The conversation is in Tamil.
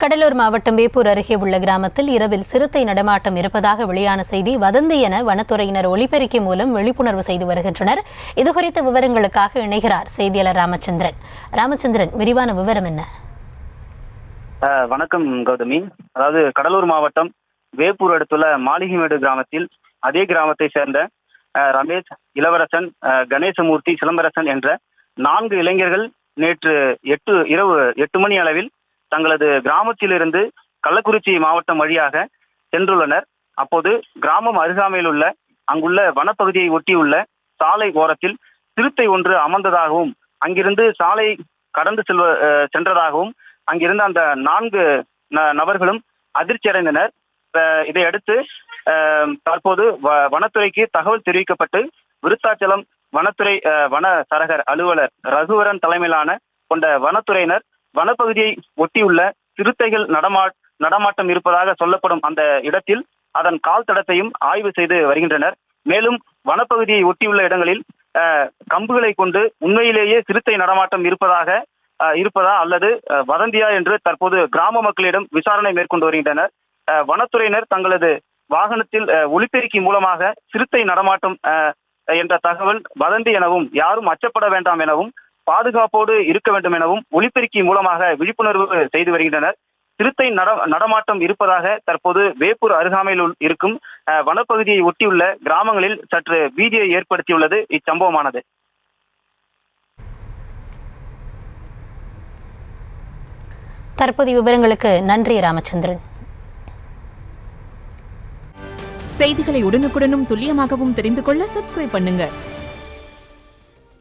கடலூர் மாவட்டம் வேப்பூர் அருகே உள்ள கிராமத்தில் இரவில் சிறுத்தை நடமாட்டம் இருப்பதாக வெளியான செய்தி வதந்தி என வனத்துறையினர் ஒலிபெருக்கி மூலம் விழிப்புணர்வு செய்து வருகின்றனர். இதுகுறித்த விவரங்களுக்காக இணைகிறார் செய்தியாளர் ராமச்சந்திரன். விரிவான விவரம் என்ன? வணக்கம் கௌதமி. அதாவது கடலூர் மாவட்டம் வேப்பூர் அடுத்துள்ள மாளிகைமேடு கிராமத்தில் அதே கிராமத்தை சேர்ந்த ரமேஷ், இளவரசன், கணேசமூர்த்தி, சிலம்பரசன் என்ற 4 இளைஞர்கள் நேற்று இரவு 8 மணி அளவில் தங்களது கிராமத்திலிருந்து கள்ளக்குறிச்சி மாவட்டம் வழியாக சென்றுள்ளனர். அப்போது கிராமம் அருகாமையில் உள்ள அங்குள்ள வனப்பகுதியை ஒட்டியுள்ள சாலை ஓரத்தில் சிறுத்தை ஒன்று அமர்ந்ததாகவும் அங்கிருந்து சாலை கடந்து சென்றதாகவும் அங்கிருந்த அந்த 4 நபர்களும் அதிர்ச்சி அடைந்தனர். இதையடுத்து தற்போது வனத்துறைக்கு தகவல் தெரிவிக்கப்பட்டு விருத்தாச்சலம் வனத்துறை வன சரகர் அலுவலர் ரகுவரன் தலைமையிலான கொண்ட வனத்துறையினர் வனப்பகுதியை ஒட்டியுள்ள சிறுத்தைகள் நடமாட்டம் இருப்பதாக சொல்லப்படும் அந்த இடத்தில் அதன் கால் தடத்தையும் ஆய்வு செய்து வருகின்றனர். மேலும் வனப்பகுதியை ஒட்டியுள்ள இடங்களில் கம்புகளை கொண்டு உண்மையிலேயே சிறுத்தை நடமாட்டம் இருப்பதா அல்லது வதந்தியா என்று தற்போது கிராம மக்களிடம் விசாரணை மேற்கொண்டு வருகின்றனர். வனத்துறையினர் தங்களது வாகனத்தில் ஒலிபெருக்கி மூலமாக சிறுத்தை நடமாட்டம் என்ற தகவல் வதந்தி எனவும் யாரும் அச்சப்பட வேண்டாம் எனவும் பாதுகாப்போடு இருக்க வேண்டும் எனவும் ஒலிபெருக்கி மூலமாக விழிப்புணர்வு செய்து வருகின்றனர். சிறுத்தை நடமாட்டம் இருப்பதாக தற்போது வேப்பூர் அருகாமையில் இருக்கும் வனப்பகுதியை ஒட்டியுள்ள கிராமங்களில் சற்று பீதியை ஏற்படுத்தியுள்ளது இச்சம்பவமானது. தற்போதைய விவரங்களுக்கு நன்றி ராமச்சந்திரன். செய்திகளை உடனுக்குடனும் துல்லியமாகவும் தெரிந்து கொள்ள சப்ஸ்கிரைப் பண்ணுங்க.